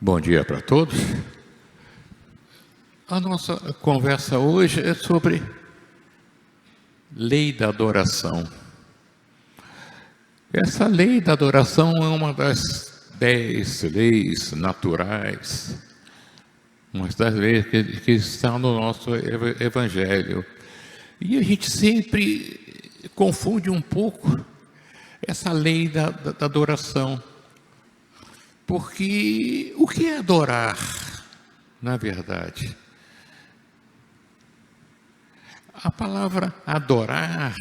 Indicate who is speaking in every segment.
Speaker 1: Bom dia para todos. A nossa conversa hoje é sobre lei da adoração. Essa lei da adoração é uma das 10 leis naturais, uma das leis que estão no nosso Evangelho. E a gente sempre confunde um pouco essa lei da adoração. Porque o que é adorar, na verdade? A palavra adorar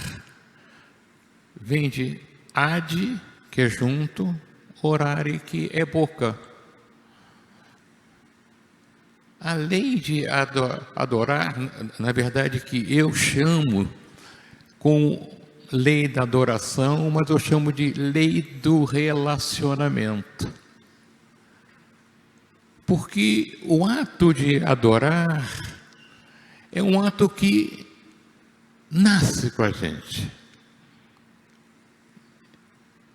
Speaker 1: vem de ad, que é junto, orare, que é boca. A lei de adorar, na verdade, que eu chamo com lei da adoração, mas eu chamo de lei do relacionamento. Porque o ato de adorar é um ato que nasce com a gente.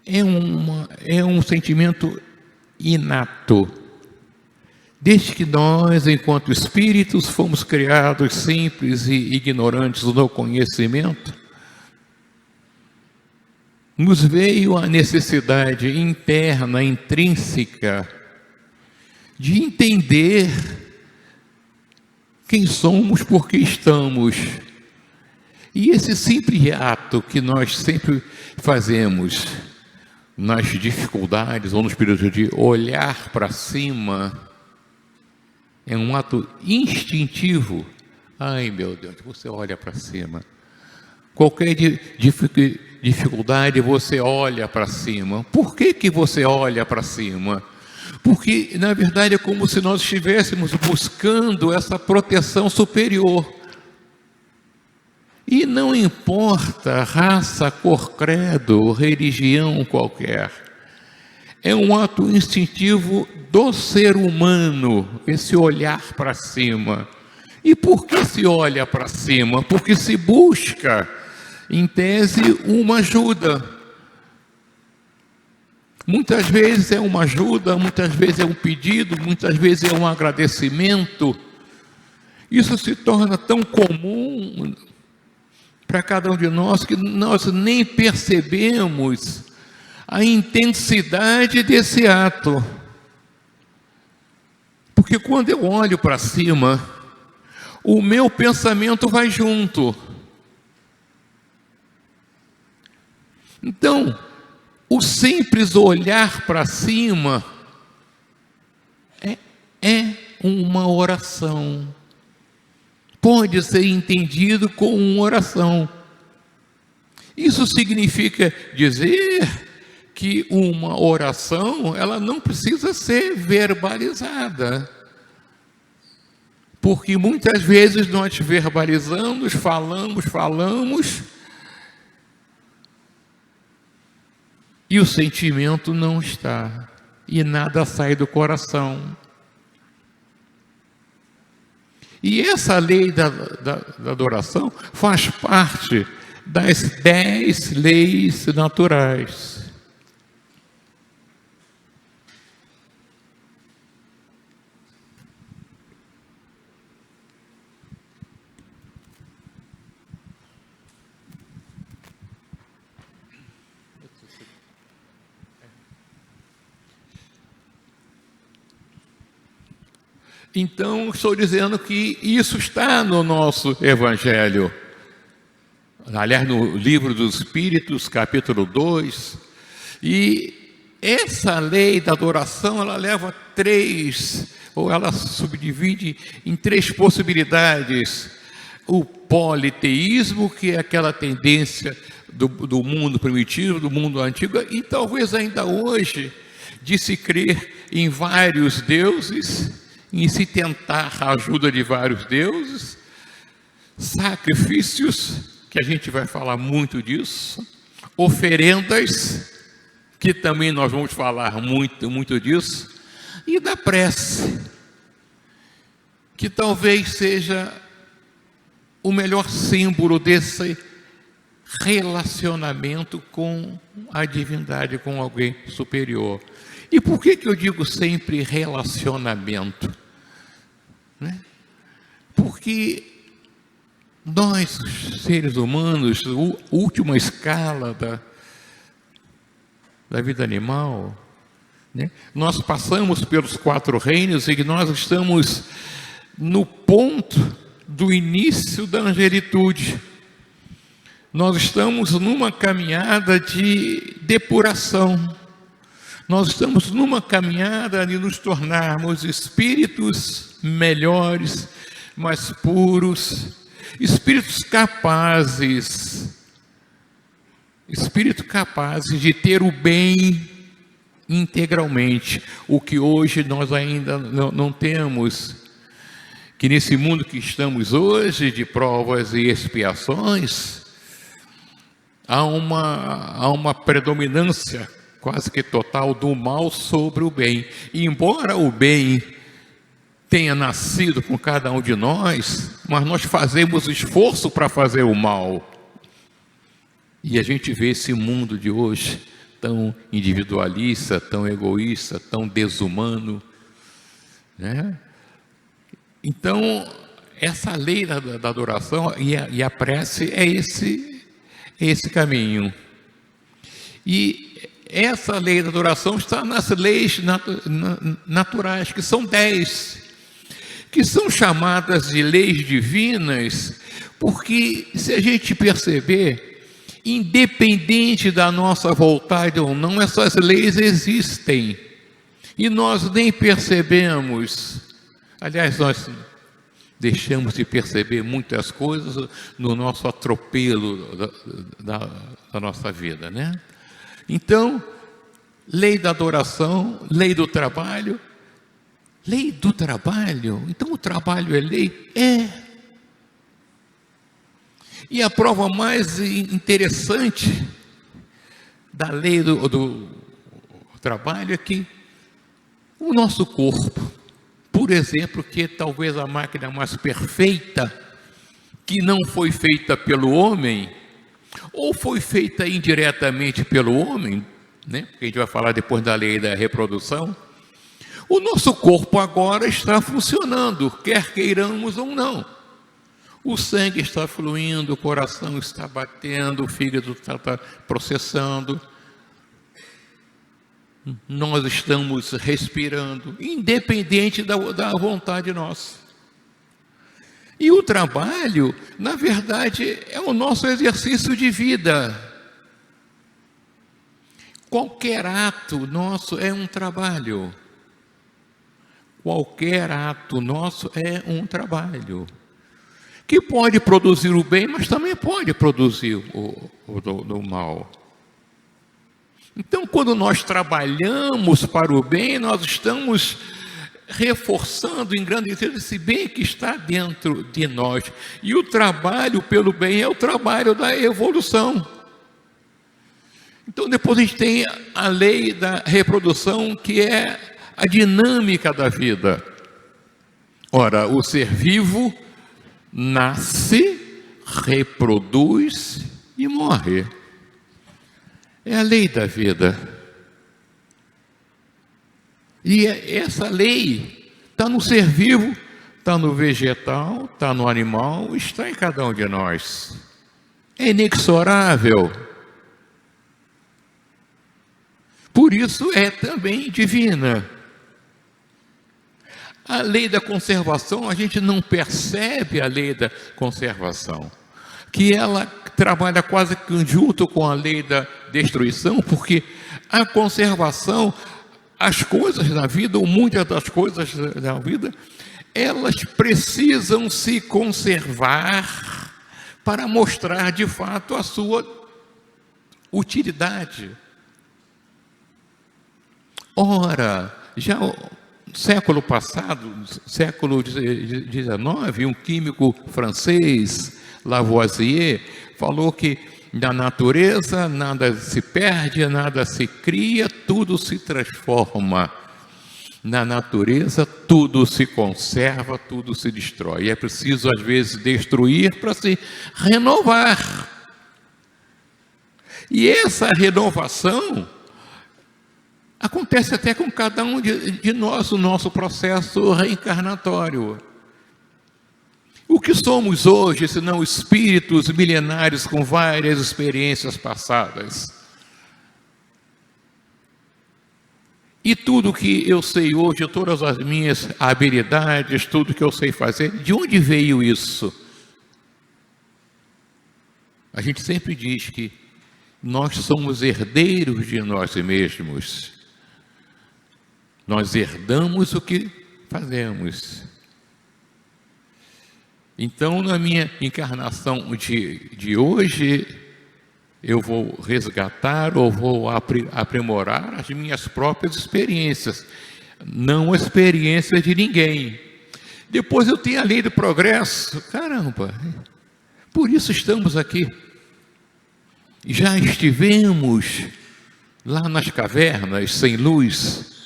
Speaker 1: É um sentimento inato. Desde que nós, enquanto espíritos, fomos criados simples e ignorantes no conhecimento, nos veio a necessidade interna, intrínseca, de entender quem somos, por que estamos. E esse simples ato que nós sempre fazemos nas dificuldades ou nos períodos de olhar para cima, é um ato instintivo. Ai, meu Deus, você olha para cima. Qualquer dificuldade, você olha para cima. Por que você olha para cima? Porque, na verdade, é como se nós estivéssemos buscando essa proteção superior. E não importa raça, cor, credo, religião qualquer. É um ato instintivo do ser humano, esse olhar para cima. E por que se olha para cima? Porque se busca, em tese, uma ajuda. Muitas vezes é uma ajuda, muitas vezes é um pedido, muitas vezes é um agradecimento. Isso se torna tão comum para cada um de nós que nós nem percebemos a intensidade desse ato. Porque quando eu olho para cima, o meu pensamento vai junto. Então, o simples olhar para cima é uma oração. Pode ser entendido como uma oração. Isso significa dizer que uma oração, ela não precisa ser verbalizada. Porque muitas vezes nós verbalizamos, falamos, e o sentimento não está, e nada sai do coração. E essa lei da adoração faz parte das 10 leis naturais. Então, estou dizendo que isso está no nosso Evangelho. Aliás, no Livro dos Espíritos, capítulo 2. E essa lei da adoração, ela leva 3, ou ela subdivide em 3 possibilidades. O politeísmo, que é aquela tendência do mundo primitivo, do mundo antigo, e talvez ainda hoje, de se crer em vários deuses, em se tentar a ajuda de vários deuses, sacrifícios, que a gente vai falar muito disso, oferendas, que também nós vamos falar muito disso, e da prece, que talvez seja o melhor símbolo desse relacionamento com a divindade, com alguém superior. E por que eu digo sempre relacionamento? Né? Porque nós, seres humanos, última escala da vida animal, né? Nós passamos pelos 4 reinos e nós estamos no ponto do início da angelitude. Nós estamos numa caminhada de depuração. Nós estamos numa caminhada de nos tornarmos espíritos melhores, mais puros, espíritos capazes de ter o bem integralmente, o que hoje nós ainda não temos, que nesse mundo que estamos hoje, de provas e expiações, há uma predominância quase que total do mal sobre o bem. E embora o bem tenha nascido com cada um de nós, mas nós fazemos esforço para fazer o mal. E a gente vê esse mundo de hoje tão individualista, tão egoísta, tão desumano, né? Então, essa lei da adoração e a prece é esse caminho. E essa lei da adoração está nas leis naturais, que são 10, que são chamadas de leis divinas, porque se a gente perceber, independente da nossa vontade ou não, essas leis existem e nós nem percebemos. Aliás, nós deixamos de perceber muitas coisas no nosso atropelo da nossa vida, né? Então, lei da adoração, lei do trabalho. Lei do trabalho? Então o trabalho é lei? É. E a prova mais interessante da lei do trabalho é que o nosso corpo, por exemplo, que é talvez a máquina mais perfeita, que não foi feita pelo homem, ou foi feita indiretamente pelo homem, né? Porque a gente vai falar depois da lei da reprodução. O nosso corpo agora está funcionando, quer queiramos ou não. O sangue está fluindo, o coração está batendo, o fígado está processando. Nós estamos respirando, independente da vontade nossa. E o trabalho, na verdade, é o nosso exercício de vida. Qualquer ato nosso é um trabalho. Qualquer ato nosso é um trabalho. Que pode produzir o bem, mas também pode produzir o mal. Então, quando nós trabalhamos para o bem, nós estamos reforçando, engrandecendo esse bem que está dentro de nós. E o trabalho pelo bem é o trabalho da evolução. Então, depois a gente tem a lei da reprodução, que é a dinâmica da vida. Ora, o ser vivo nasce, reproduz e morre. É a lei da vida. E essa lei está no ser vivo, está no vegetal, está no animal, está em cada um de nós. É inexorável. Por isso é também divina. A lei da conservação, a gente não percebe a lei da conservação, que ela trabalha quase que junto com a lei da destruição, porque a conservação, as coisas da vida, ou muitas das coisas da vida, elas precisam se conservar para mostrar de fato a sua utilidade. Ora, já século passado, século XIX, um químico francês, Lavoisier, falou que na natureza nada se perde, nada se cria, tudo se transforma. Na natureza tudo se conserva, tudo se destrói. E é preciso às vezes destruir para se renovar. E essa renovação Acontece até com cada um de nós, o nosso processo reencarnatório. O que somos hoje, senão espíritos milenares com várias experiências passadas? E tudo que eu sei hoje, todas as minhas habilidades, tudo que eu sei fazer, de onde veio isso? A gente sempre diz que nós somos herdeiros de nós mesmos. Nós herdamos o que fazemos. Então, na minha encarnação de hoje, eu vou resgatar ou vou aprimorar as minhas próprias experiências, não a experiência de ninguém. Depois eu tenho a lei do progresso. Caramba, por isso estamos aqui. Já estivemos lá nas cavernas, sem luz,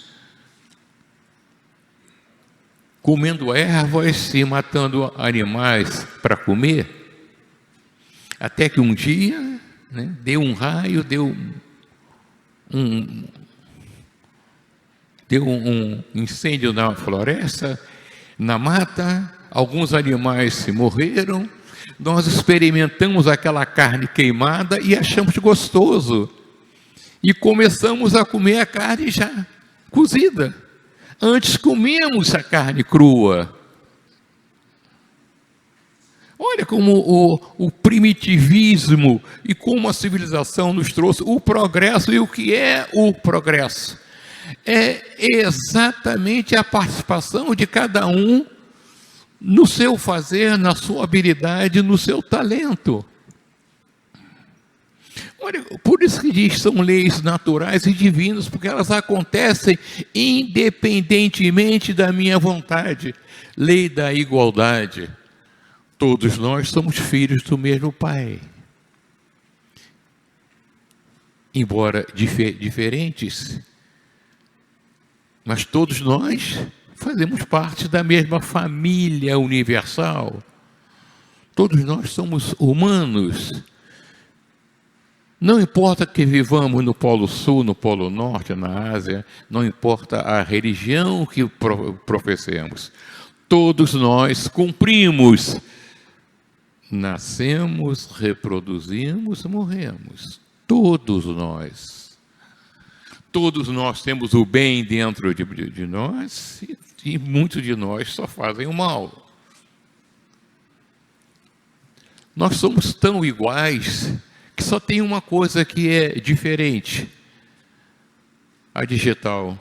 Speaker 1: comendo ervas e matando animais para comer, até que um dia, deu um raio, deu um incêndio na floresta, na mata, alguns animais morreram, nós experimentamos aquela carne queimada e achamos gostoso, e começamos a comer a carne já cozida. Antes comíamos a carne crua. Olha como o primitivismo e como a civilização nos trouxe o progresso. E o que é o progresso? É exatamente a participação de cada um no seu fazer, na sua habilidade, no seu talento. Olha, por isso que diz que são leis naturais e divinas, porque elas acontecem independentemente da minha vontade. Lei da igualdade. Todos nós somos filhos do mesmo Pai. Embora diferentes, mas todos nós fazemos parte da mesma família universal. Todos nós somos humanos. Não importa que vivamos no Polo Sul, no Polo Norte, na Ásia, não importa a religião que professemos. Todos nós cumprimos. Nascemos, reproduzimos, morremos. Todos nós. Todos nós temos o bem dentro de nós e muitos de nós só fazem o mal. Nós somos tão iguais que só tem uma coisa que é diferente: a digital.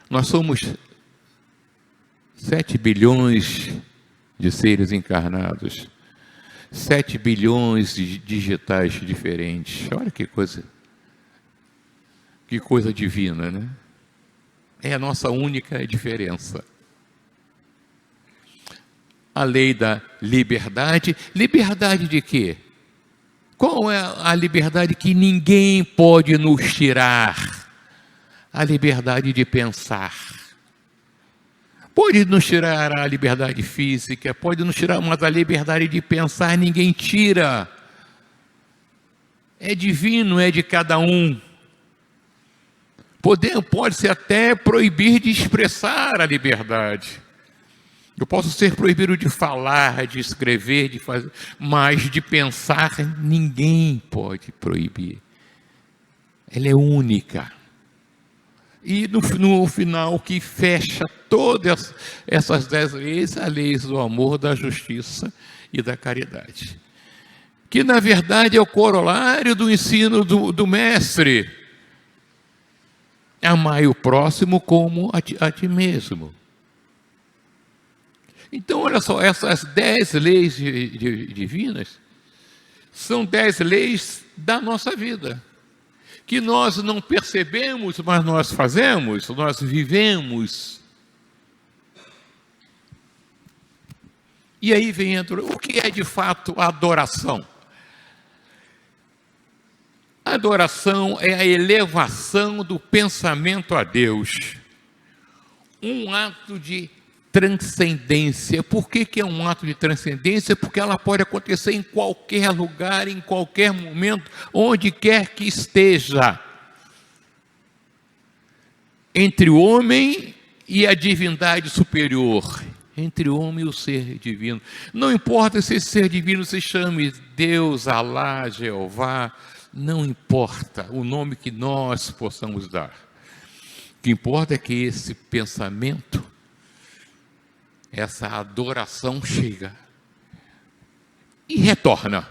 Speaker 1: Nós somos 7 bilhões de seres encarnados, 7 bilhões de digitais diferentes. Olha que coisa divina, né? É a nossa única diferença. A lei da liberdade. Liberdade de quê? Qual é a liberdade que ninguém pode nos tirar? A liberdade de pensar. Pode nos tirar a liberdade física, pode nos tirar, mas a liberdade de pensar ninguém tira. É divino, é de cada um. Pode-se até proibir de expressar a liberdade. Eu posso ser proibido de falar, de escrever, de fazer, mas de pensar ninguém pode proibir. Ela é única. E no final, o que fecha todas essas 10 leis, a lei do amor, da justiça e da caridade. Que na verdade é o corolário do ensino do mestre. Amai o próximo como a ti mesmo. Então, olha só, essas 10 leis divinas são 10 leis da nossa vida, que nós não percebemos, mas nós fazemos, nós vivemos. E aí vem o que é de fato a adoração? A adoração é a elevação do pensamento a Deus, um ato de transcendência. Por que é um ato de transcendência? Porque ela pode acontecer em qualquer lugar, em qualquer momento, onde quer que esteja. entre o homem e a divindade superior, entre o homem e o ser divino. Não importa se esse ser divino se chame Deus, Alá, Jeová, não importa o nome que nós possamos dar. O que importa é que esse pensamento, essa adoração chega e retorna.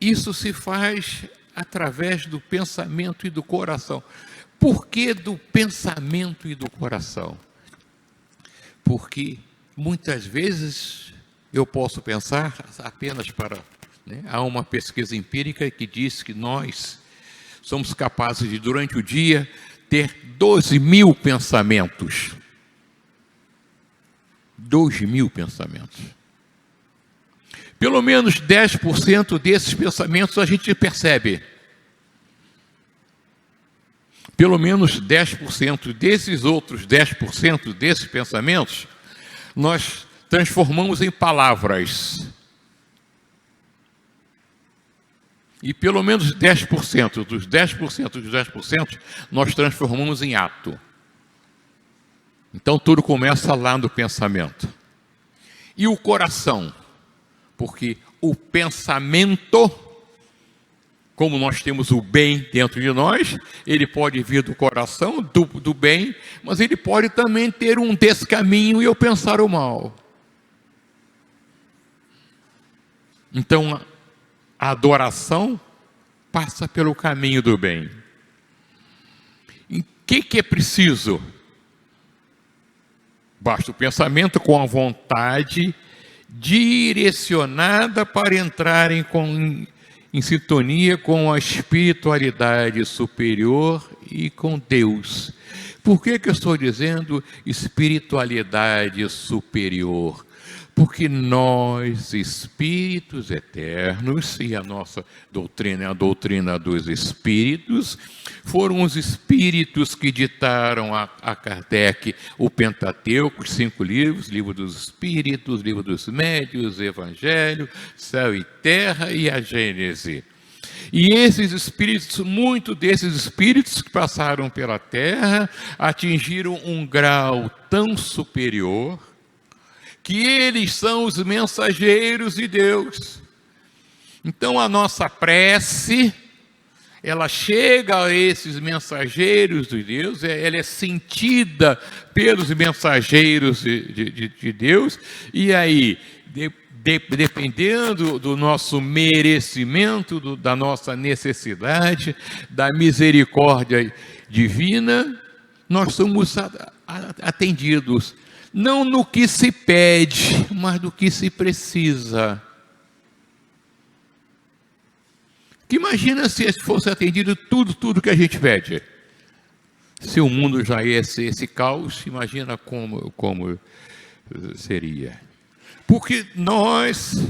Speaker 1: Isso se faz através do pensamento e do coração. Por que do pensamento e do coração? Porque muitas vezes eu posso pensar apenas para... há uma pesquisa empírica que diz que nós somos capazes de, durante o dia, ter 12.000 pensamentos. 12.000 pensamentos. Pelo menos 10% desses pensamentos a gente percebe. Pelo menos 10% desses outros 10% desses pensamentos, nós transformamos em palavras. E pelo menos 10% dos 10% dos 10%, nós transformamos em ato. Então tudo começa lá no pensamento. E o coração? Porque o pensamento, como nós temos o bem dentro de nós, ele pode vir do coração, do bem, mas ele pode também ter um descaminho e eu pensar o mal. Então, a adoração passa pelo caminho do bem. E o que é preciso? Basta o pensamento com a vontade direcionada para entrar em sintonia com a espiritualidade superior e com Deus. Por que eu estou dizendo espiritualidade superior? Porque nós, espíritos eternos, e a nossa doutrina é a doutrina dos espíritos, foram os espíritos que ditaram a Kardec o Pentateuco, os 5 livros, livro dos espíritos, livro dos médiuns, Evangelho, céu e terra e a Gênese. E esses espíritos, muitos desses espíritos que passaram pela terra, atingiram um grau tão superior, que eles são os mensageiros de Deus. Então a nossa prece, ela chega a esses mensageiros de Deus, ela é sentida pelos mensageiros de Deus, e aí, dependendo do nosso merecimento, da nossa necessidade, da misericórdia divina, nós somos atendidos. Não no que se pede, mas no que se precisa. Que imagina se fosse atendido tudo que a gente pede. Se o mundo já ia ser esse caos, imagina como seria. Porque nós,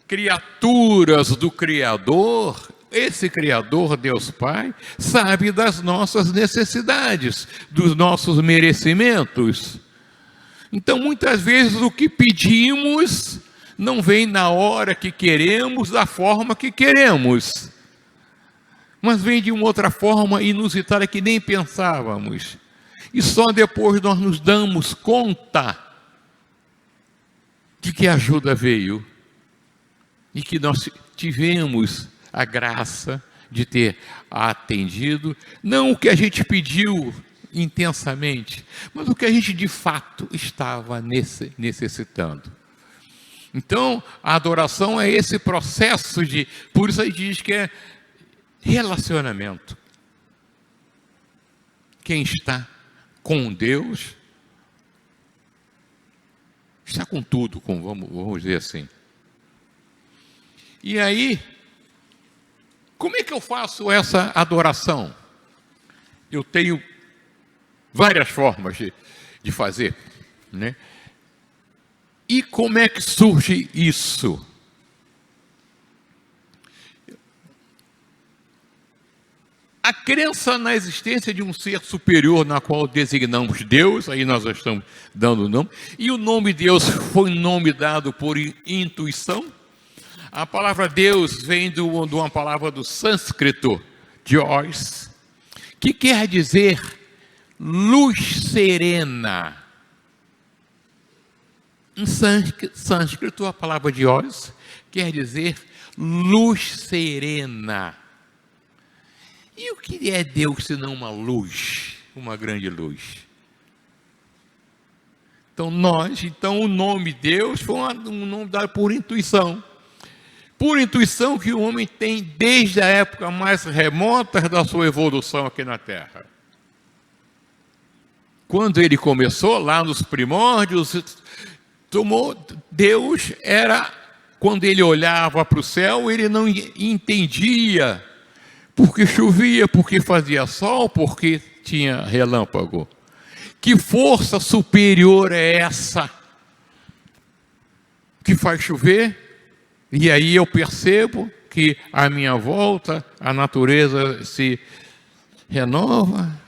Speaker 1: criaturas do Criador, esse Criador, Deus Pai, sabe das nossas necessidades, dos nossos merecimentos. Então, muitas vezes, o que pedimos não vem na hora que queremos, da forma que queremos, mas vem de uma outra forma inusitada que nem pensávamos. E só depois nós nos damos conta de que a ajuda veio e que nós tivemos a graça de ter atendido, não o que a gente pediu intensamente, mas o que a gente de fato estava necessitando. Então, a adoração é esse processo por isso aí diz que é relacionamento. Quem está com Deus está com tudo, vamos dizer assim. E aí, como é que eu faço essa adoração? Eu tenho várias formas de fazer, né? E como é que surge isso? A crença na existência de um ser superior, na qual designamos Deus, aí nós já estamos dando o nome, e o nome Deus foi um nome dado por intuição. A palavra Deus vem de uma palavra do sânscrito, Dios, que quer dizer luz serena. Em sânscrito, a palavra Dios quer dizer luz serena. E o que é Deus senão uma luz, uma grande luz? Então o nome Deus foi um nome dado por intuição. Por intuição que o homem tem desde a época mais remota da sua evolução aqui na Terra. Quando ele começou, lá nos primórdios, Deus era, quando ele olhava para o céu, ele não entendia porque chovia, porque fazia sol, porque tinha relâmpago. Que força superior é essa que faz chover? E aí eu percebo que à minha volta a natureza se renova,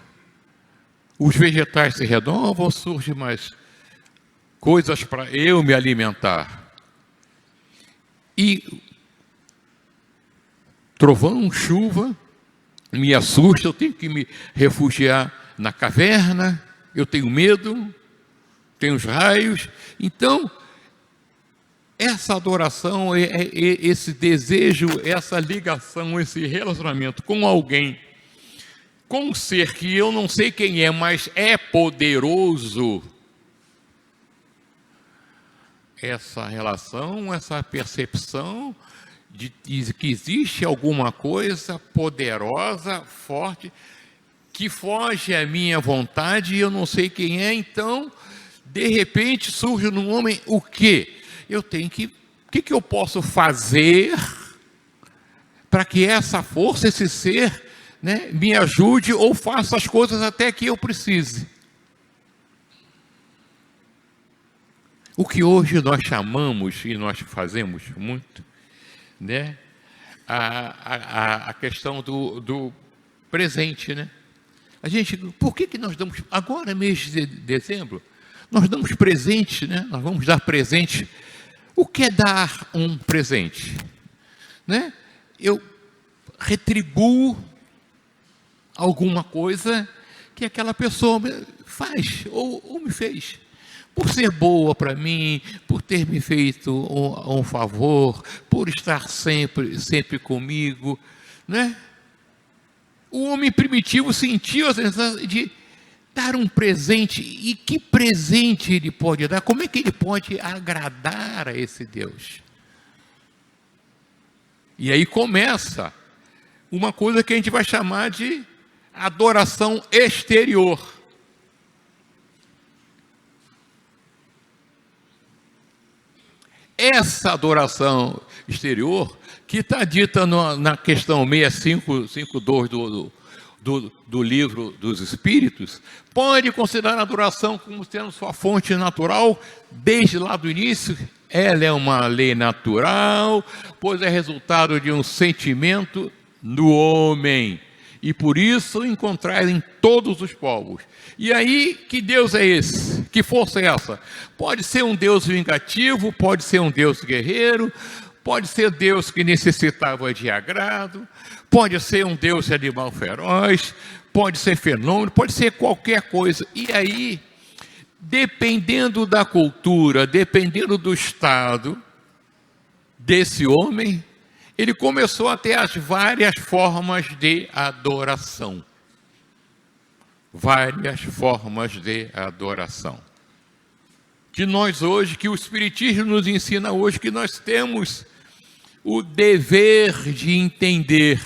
Speaker 1: os vegetais se renovam, surgem mais coisas para eu me alimentar. E trovão, chuva, me assusta, eu tenho que me refugiar na caverna, eu tenho medo, tem os raios. Então, essa adoração, esse desejo, essa ligação, esse relacionamento com alguém, com um ser que eu não sei quem é, mas é poderoso, essa relação, essa percepção de que existe alguma coisa poderosa, forte, que foge à minha vontade e eu não sei quem é. Então, de repente, surge no homem o quê? Eu tenho que... O que eu posso fazer para que essa força, esse ser, né, me ajude ou faça as coisas até que eu precise? O que hoje nós chamamos, e nós fazemos muito, né, a questão do presente, né? A gente, por que nós damos, agora mês de dezembro, nós damos presente, né? Nós vamos dar presente. O que é dar um presente? Né? Eu retribuo alguma coisa que aquela pessoa faz ou me fez. Por ser boa para mim, por ter me feito um favor, por estar sempre comigo, né? O homem primitivo sentiu a sensação de dar um presente. E que presente ele pode dar? Como é que ele pode agradar a esse Deus? E aí começa uma coisa que a gente vai chamar de adoração exterior. Essa adoração exterior, que está dita na questão 652 do livro dos Espíritos, pode considerar a adoração como sendo sua fonte natural, desde lá do início. Ela é uma lei natural, pois é resultado de um sentimento no homem, e por isso encontrado em todos os povos. E aí, que Deus é esse? Que força é essa? Pode ser um Deus vingativo, pode ser um Deus guerreiro, pode ser Deus que necessitava de agrado, pode ser um Deus de animal feroz, pode ser fenômeno, pode ser qualquer coisa. E aí, dependendo da cultura, dependendo do estado desse homem, ele começou a ter as várias formas de adoração. Várias formas de adoração. Que nós hoje, que o Espiritismo nos ensina hoje, que nós temos o dever de entender,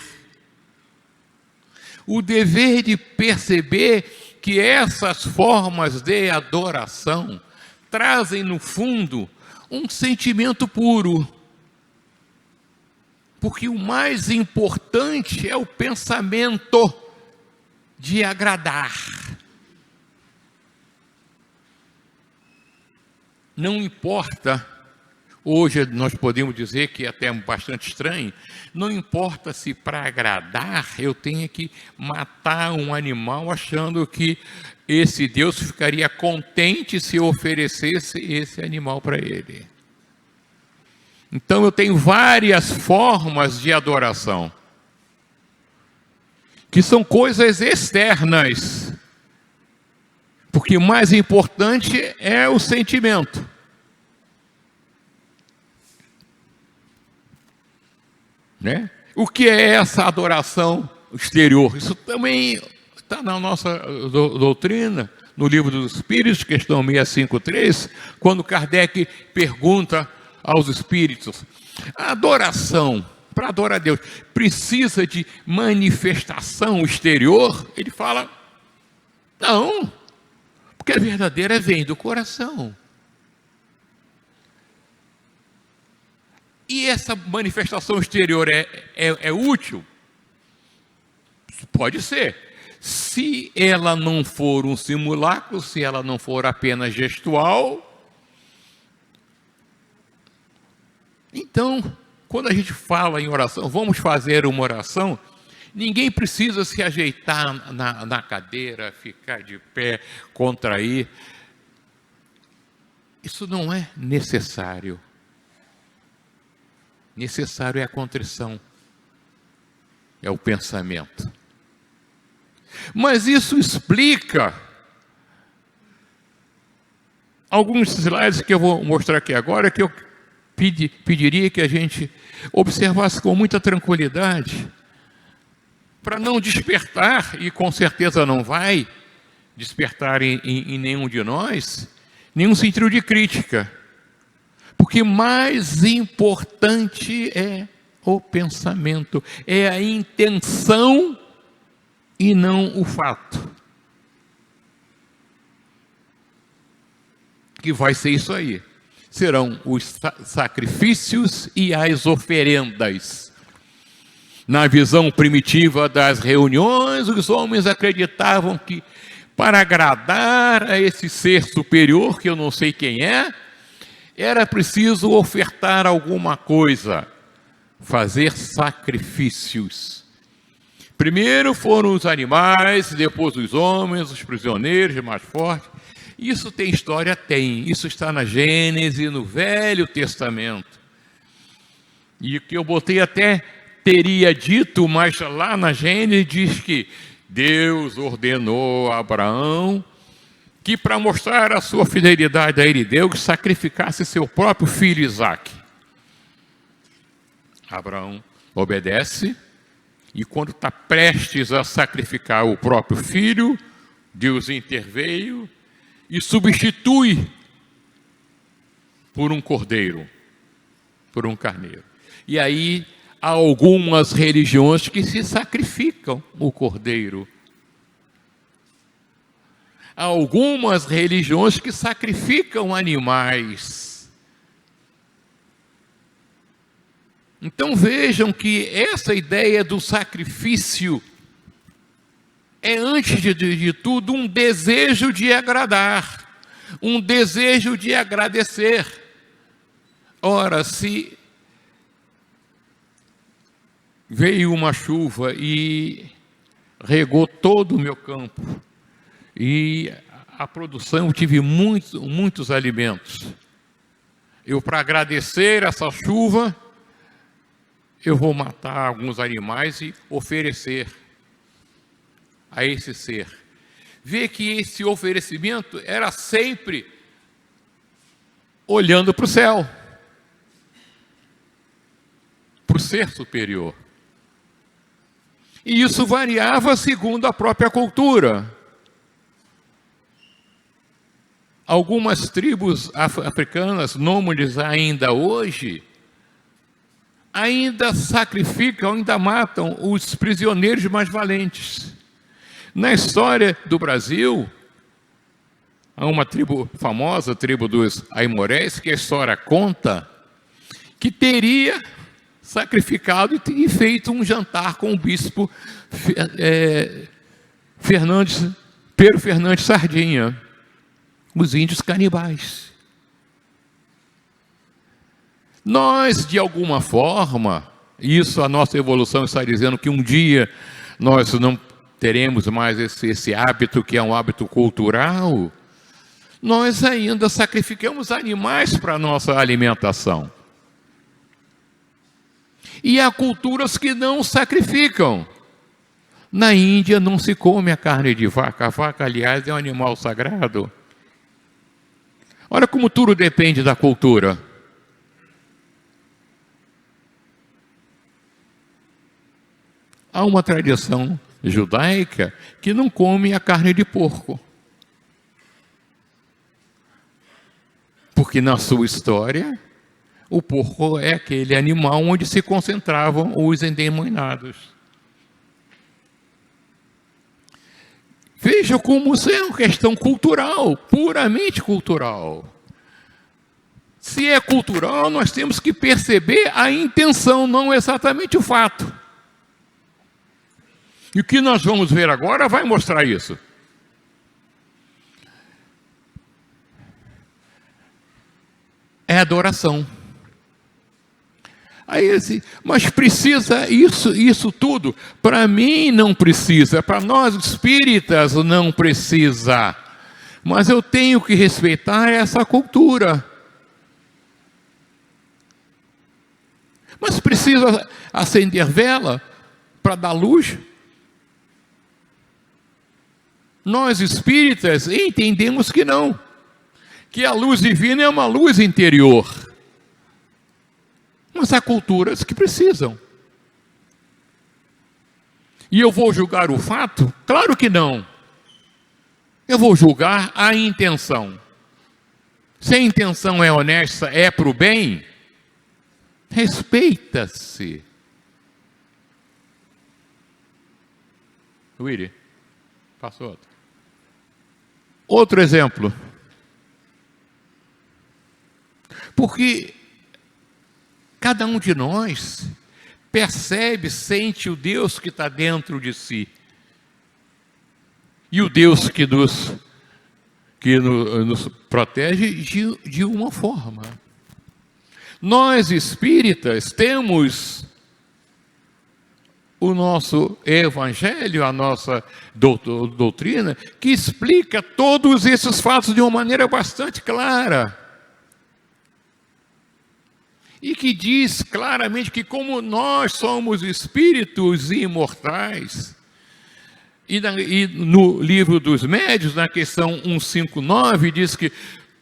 Speaker 1: o dever de perceber que essas formas de adoração trazem no fundo um sentimento puro. Porque o mais importante é o pensamento de agradar. Não importa, hoje nós podemos dizer que é até bastante estranho, não importa se para agradar eu tenha que matar um animal achando que esse Deus ficaria contente se eu oferecesse esse animal para ele. Então eu tenho várias formas de adoração, que são coisas externas, porque o mais importante é o sentimento. Né? O que é essa adoração exterior? Isso também está na nossa doutrina, no Livro dos Espíritos, questão 653, quando Kardec pergunta aos espíritos: a adoração, para adorar a Deus, precisa de manifestação exterior? Ele fala: não, porque a verdadeira vem do coração. E essa manifestação exterior é útil? Pode ser. Se ela não for um simulacro, se ela não for apenas gestual, então, quando a gente fala em oração, vamos fazer uma oração, ninguém precisa se ajeitar na cadeira, ficar de pé, contrair. Isso não é necessário. Necessário é a contrição, é o pensamento. Mas isso explica alguns slides que eu vou mostrar aqui agora, que eu pediria que a gente observasse com muita tranquilidade, para não despertar, e com certeza não vai despertar em nenhum de nós, nenhum sentido de crítica. Porque mais importante é o pensamento, é a intenção e não o fato. Que vai ser isso aí. Serão os sacrifícios e as oferendas. Na visão primitiva das reuniões, os homens acreditavam que para agradar a esse ser superior, que eu não sei quem é, era preciso ofertar alguma coisa, fazer sacrifícios. Primeiro foram os animais, depois os homens, os prisioneiros mais fortes. Isso tem história? Tem. Isso está na Gênesis, no Velho Testamento. E o que eu botei até teria dito, mas lá na Gênesis diz que Deus ordenou a Abraão que, para mostrar a sua fidelidade a ele, Deus sacrificasse seu próprio filho Isaque. Abraão obedece, e quando está prestes a sacrificar o próprio filho, Deus interveio e substitui por um cordeiro, por um carneiro. E aí há algumas religiões que se sacrificam o cordeiro. Há algumas religiões que sacrificam animais. Então vejam que essa ideia do sacrifício é, antes de tudo, um desejo de agradar, um desejo de agradecer. Ora, se veio uma chuva e regou todo o meu campo, e a produção, eu tive muitos alimentos. Eu, para agradecer essa chuva, eu vou matar alguns animais e oferecer a esse ser. Vê que esse oferecimento era sempre olhando para o céu, para o ser superior. E isso variava segundo a própria cultura. Algumas tribos africanas, nômades ainda hoje, ainda sacrificam, ainda matam os prisioneiros mais valentes. Na história do Brasil, há uma tribo famosa, a tribo dos Aimorés, que a história conta, que teria sacrificado e feito um jantar com o bispo Pero Fernandes Sardinha, os índios canibais. Nós, de alguma forma, isso a nossa evolução está dizendo que um dia nós não teremos mais esse hábito, que é um hábito cultural, nós ainda sacrificamos animais para a nossa alimentação. E há culturas que não sacrificam. Na Índia não se come a carne de vaca. A vaca, aliás, é um animal sagrado. Olha como tudo depende da cultura. Há uma tradição judaica que não come a carne de porco. Porque na sua história, o porco é aquele animal onde se concentravam os endemoniados. Veja como isso é uma questão cultural, puramente cultural. Se é cultural, nós temos que perceber a intenção, não exatamente o fato. E o que nós vamos ver agora vai mostrar isso. É adoração. Aí assim, mas precisa isso tudo? Para mim não precisa, para nós espíritas não precisa. Mas eu tenho que respeitar essa cultura. Mas precisa acender vela para dar luz? Nós espíritas entendemos que não. Que a luz divina é uma luz interior. Mas há culturas que precisam. E eu vou julgar o fato? Claro que não. Eu vou julgar a intenção. Se a intenção é honesta, é para o bem, respeita-se. Willy, passa outro. Outro exemplo. Porque cada um de nós percebe, sente o Deus que está dentro de si. E o Deus que nos protege de uma forma. Nós espíritas temos o nosso evangelho, a nossa doutrina, que explica todos esses fatos de uma maneira bastante clara. E que diz claramente que como nós somos espíritos imortais, e no livro dos médiuns, na questão 159, diz que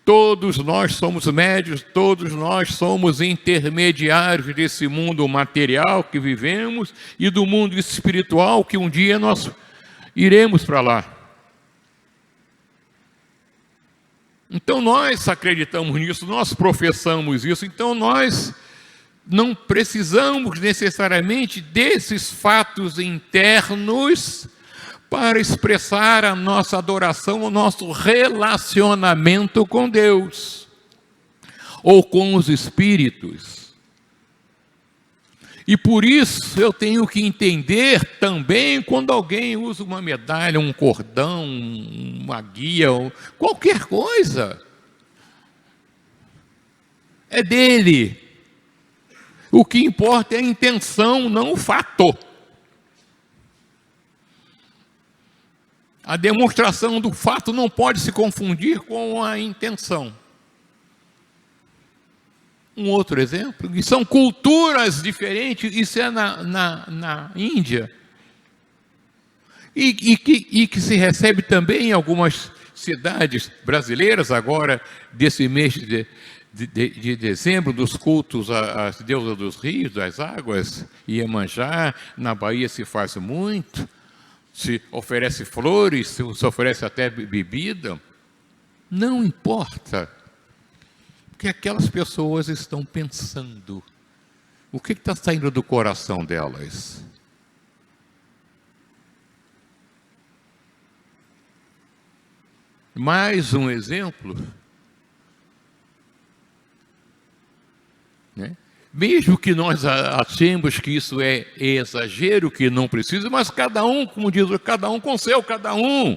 Speaker 1: todos nós somos médiuns, todos nós somos intermediários desse mundo material que vivemos e do mundo espiritual que um dia nós iremos para lá. Então nós acreditamos nisso, nós professamos isso, então nós não precisamos necessariamente desses fatos internos para expressar a nossa adoração, o nosso relacionamento com Deus ou com os espíritos. E por isso eu tenho que entender também quando alguém usa uma medalha, um cordão, uma guia, qualquer coisa. É dele. O que importa é a intenção, não o fato. A demonstração do fato não pode se confundir com a intenção. Um outro exemplo, que são culturas diferentes, isso é na Índia, e que se recebe também em algumas cidades brasileiras, agora, desse mês de dezembro, dos cultos às deusas dos rios, das águas, Iemanjá, na Bahia se faz muito, se oferece flores, se oferece até bebida, não importa. O que aquelas pessoas estão pensando? O que está saindo do coração delas? Mais um exemplo, né? Mesmo que nós achemos que isso é exagero, que não precisa, mas cada um, como diz, cada um com seu, cada um.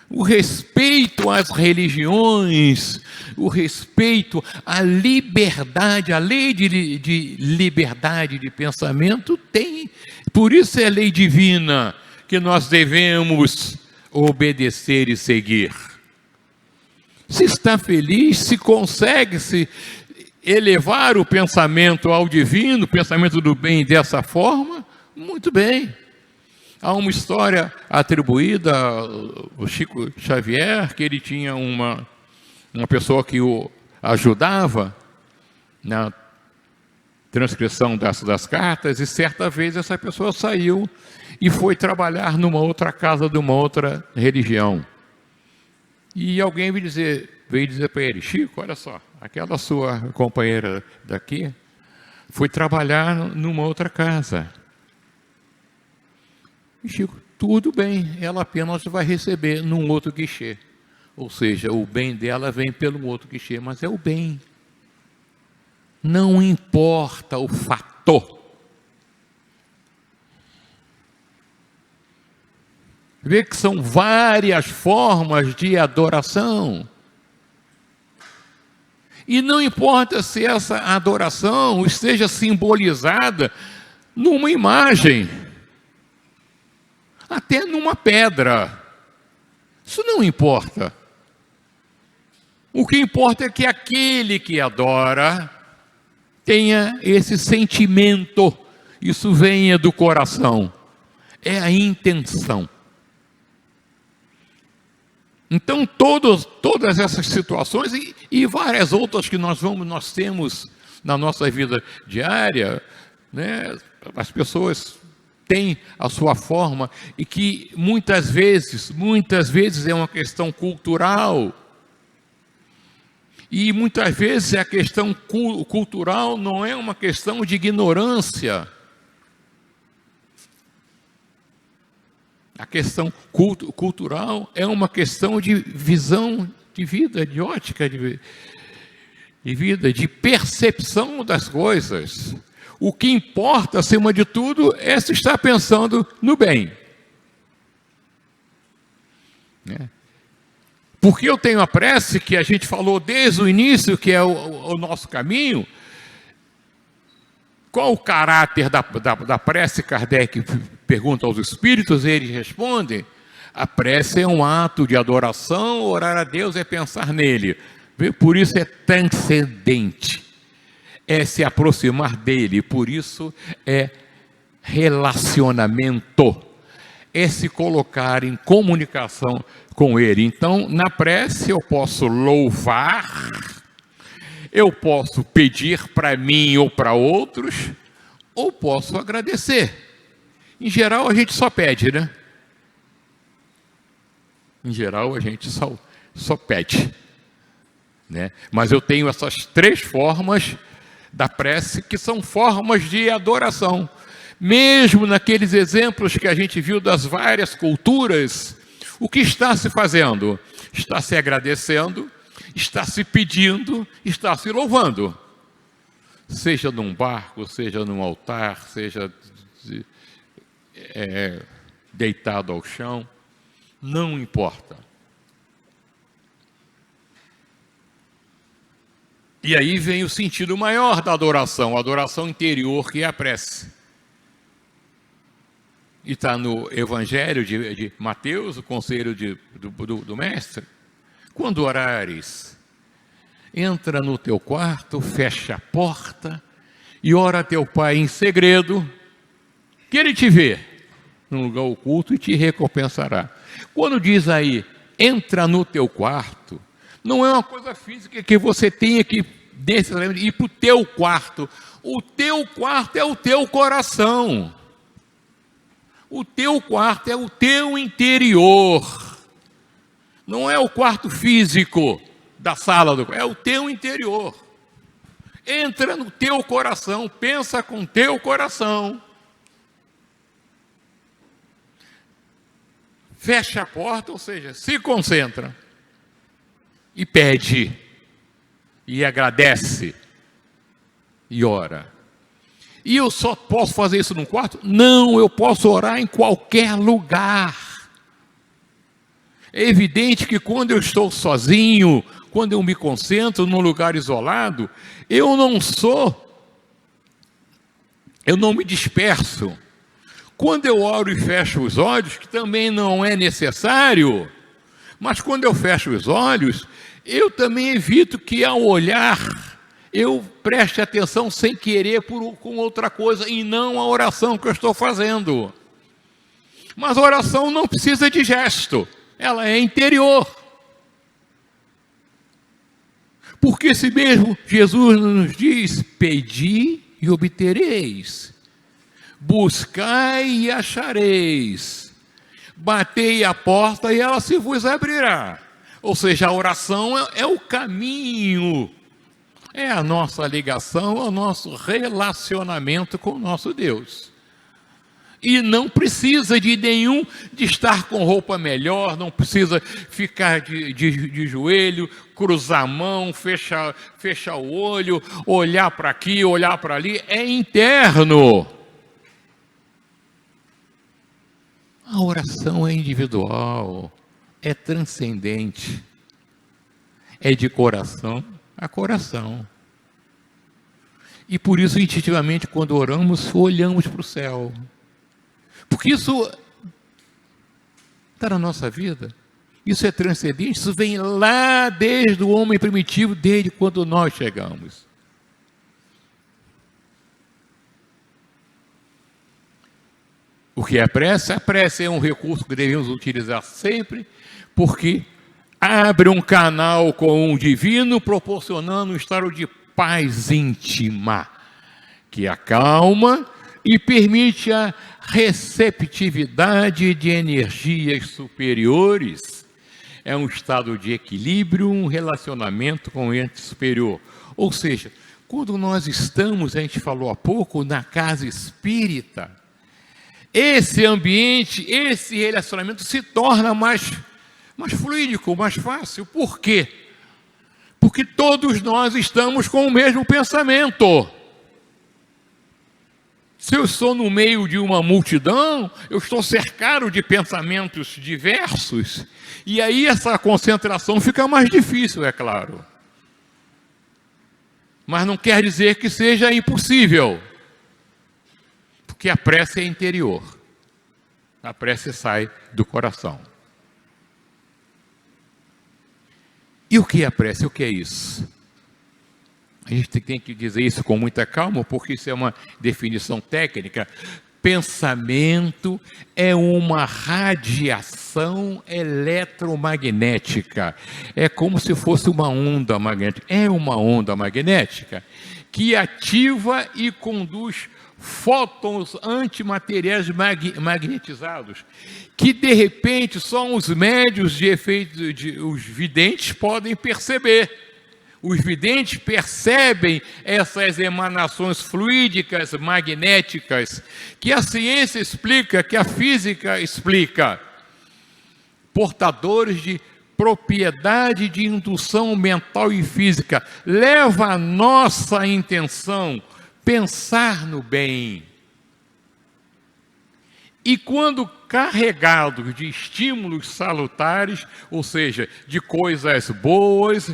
Speaker 1: O respeito às religiões, o respeito à liberdade, a lei de liberdade de pensamento tem. Por isso é lei divina que nós devemos obedecer e seguir. Se está feliz, se consegue elevar o pensamento ao divino, o pensamento do bem dessa forma, muito bem. Há uma história atribuída ao Chico Xavier, que ele tinha uma pessoa que o ajudava na transcrição das cartas, e certa vez essa pessoa saiu e foi trabalhar numa outra casa de uma outra religião. E alguém veio dizer para ele: Chico, olha só, aquela sua companheira daqui foi trabalhar numa outra casa. E Chico, tudo bem, ela apenas vai receber num outro guichê. Ou seja, o bem dela vem pelo outro guichê, mas é o bem. Não importa o fator. Vê que são várias formas de adoração. E não importa se essa adoração esteja simbolizada numa imagem, até numa pedra. Isso não importa. O que importa é que aquele que adora tenha esse sentimento. Isso venha do coração. É a intenção. Então, todas essas situações e várias outras que nós temos na nossa vida diária, né? As pessoas têm a sua forma, e que muitas vezes é uma questão cultural. E muitas vezes a questão cultural não é uma questão de ignorância. A questão cultural é uma questão de visão de vida, de ótica de vida, de percepção das coisas. O que importa, acima de tudo, é se estar pensando no bem. Porque eu tenho a prece, que a gente falou desde o início, que é o nosso caminho. Qual o caráter da prece? Kardec pergunta aos espíritos, eles respondem: a prece é um ato de adoração, orar a Deus é pensar nele. Por isso é transcendente, é se aproximar dele, por isso é relacionamento, é se colocar em comunicação com ele. Então, na prece eu posso louvar, eu posso pedir para mim ou para outros, ou posso agradecer. Em geral, a gente só pede, né? Em geral, a gente só pede, né? Mas eu tenho essas 3 formas da prece, que são formas de adoração. Mesmo naqueles exemplos que a gente viu das várias culturas, o que está se fazendo? Está se agradecendo, está se pedindo, está se louvando. Seja num barco, seja num altar, seja deitado ao chão, não importa. E aí vem o sentido maior da adoração, a adoração interior, que é a prece. E está no Evangelho de Mateus, o conselho do Mestre. Quando orares, entra no teu quarto, fecha a porta e ora a teu Pai em segredo, que Ele te vê num lugar oculto e te recompensará. Quando diz aí, entra no teu quarto, não é uma coisa física que você tenha que necessariamente ir para o teu quarto. O teu quarto é o teu coração. O teu quarto é o teu interior. Não é o quarto físico da sala, é o teu interior. Entra no teu coração, pensa com teu coração. Fecha a porta, ou seja, se concentra. E pede, e agradece, e ora. E eu só posso fazer isso num quarto? Não, eu posso orar em qualquer lugar. É evidente que quando eu estou sozinho, quando eu me concentro num lugar isolado, eu não me disperso. Quando eu oro e fecho os olhos, que também não é necessário, mas quando eu fecho os olhos, eu também evito que ao olhar eu preste atenção sem querer com outra coisa e não a oração que eu estou fazendo. Mas a oração não precisa de gesto, ela é interior. Porque se mesmo Jesus nos diz, pedi e obtereis, buscai e achareis, batei a porta e ela se vos abrirá. Ou seja, a oração é o caminho, é a nossa ligação, é o nosso relacionamento com o nosso Deus. E não precisa de estar com roupa melhor, não precisa ficar de joelho, cruzar a mão, fechar o olho, olhar para aqui, olhar para ali, é interno. A oração é individual, é transcendente, é de coração a coração. E por isso, instintivamente, quando oramos, olhamos para o céu. Porque isso está na nossa vida, isso é transcendente, isso vem lá desde o homem primitivo, desde quando nós chegamos. O que é a prece? A prece é um recurso que devemos utilizar sempre, porque abre um canal com o divino, proporcionando um estado de paz íntima, que acalma e permite a receptividade de energias superiores. É um estado de equilíbrio, um relacionamento com o ente superior. Ou seja, quando nós estamos, a gente falou há pouco, na casa espírita, esse ambiente, esse relacionamento se torna mais fluídico, mais fácil. Por quê? Porque todos nós estamos com o mesmo pensamento. Se eu estou no meio de uma multidão, eu estou cercado de pensamentos diversos, e aí essa concentração fica mais difícil, é claro. Mas não quer dizer que seja impossível, porque a prece é interior, a prece sai do coração. E o que é a prece? O que é isso? A gente tem que dizer isso com muita calma, porque isso é uma definição técnica. Pensamento é uma radiação eletromagnética. É como se fosse uma onda magnética. É uma onda magnética que ativa e conduz fótons antimateriais magnetizados, que de repente só os médios de efeito, os videntes podem perceber. Os videntes percebem essas emanações fluídicas, magnéticas, que a ciência explica, que a física explica. Portadores de propriedade de indução mental e física. Leva a nossa intenção pensar no bem. E quando carregados de estímulos salutares, ou seja, de coisas boas,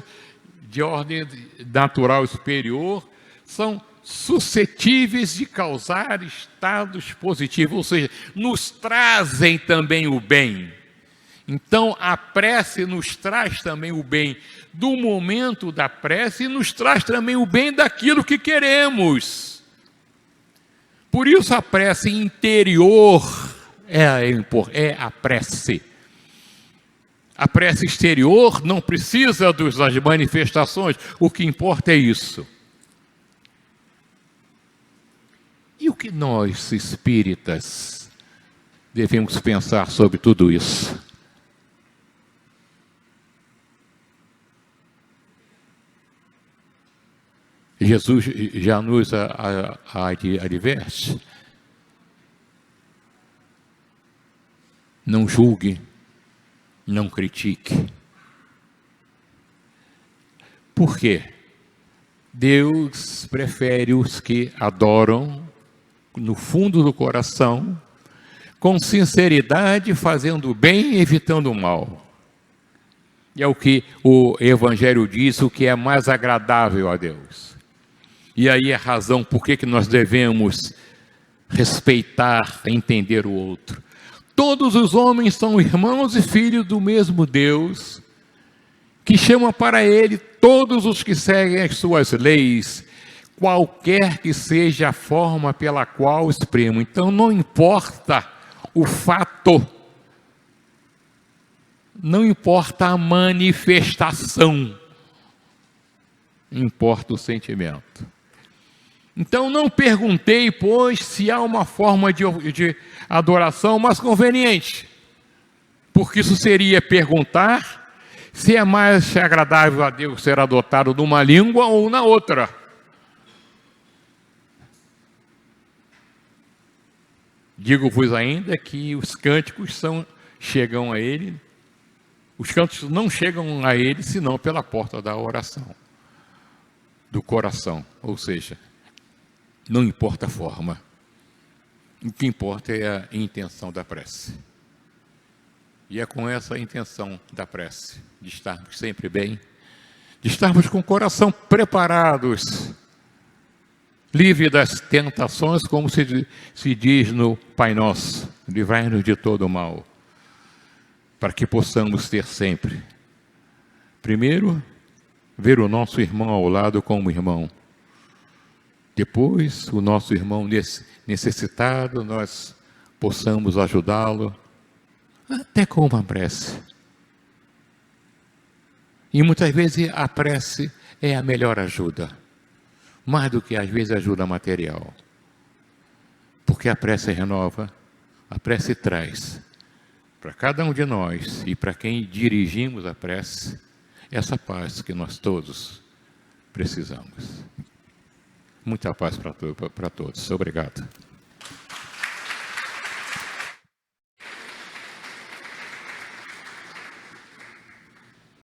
Speaker 1: de ordem natural superior, são suscetíveis de causar estados positivos, ou seja, nos trazem também o bem. Então, a prece nos traz também o bem do momento da prece e nos traz também o bem daquilo que queremos. Por isso, a prece interior é a prece. A prece exterior não precisa das manifestações, o que importa é isso. E o que nós, espíritas, devemos pensar sobre tudo isso? Jesus já nos adverte. Não julgue, não critique. Por quê? Deus prefere os que adoram no fundo do coração, com sinceridade, fazendo o bem e evitando o mal. E é o que o Evangelho diz, o que é mais agradável a Deus. E aí é a razão por que nós devemos respeitar, entender o outro. Todos os homens são irmãos e filhos do mesmo Deus, que chama para ele todos os que seguem as suas leis, qualquer que seja a forma pela qual exprimam. Então não importa o fato, não importa a manifestação, importa o sentimento. Então não perguntei, pois, se há uma forma de adoração mais conveniente, porque isso seria perguntar se é mais agradável a Deus ser adotado numa língua ou na outra. Digo-vos ainda que os cânticos chegam a ele, os cânticos não chegam a ele senão pela porta da oração, do coração, ou seja, não importa a forma, o que importa é a intenção da prece. E é com essa intenção da prece, de estarmos sempre bem, de estarmos com o coração preparados, livre das tentações, como se diz no Pai Nosso, livrai-nos de todo o mal, para que possamos ter sempre, primeiro, ver o nosso irmão ao lado como irmão, depois o nosso irmão necessitado, nós possamos ajudá-lo, até com uma prece. E muitas vezes a prece é a melhor ajuda, mais do que às vezes ajuda material, porque a prece renova, a prece traz para cada um de nós e para quem dirigimos a prece essa paz que nós todos precisamos. Muita paz para todos. Obrigado.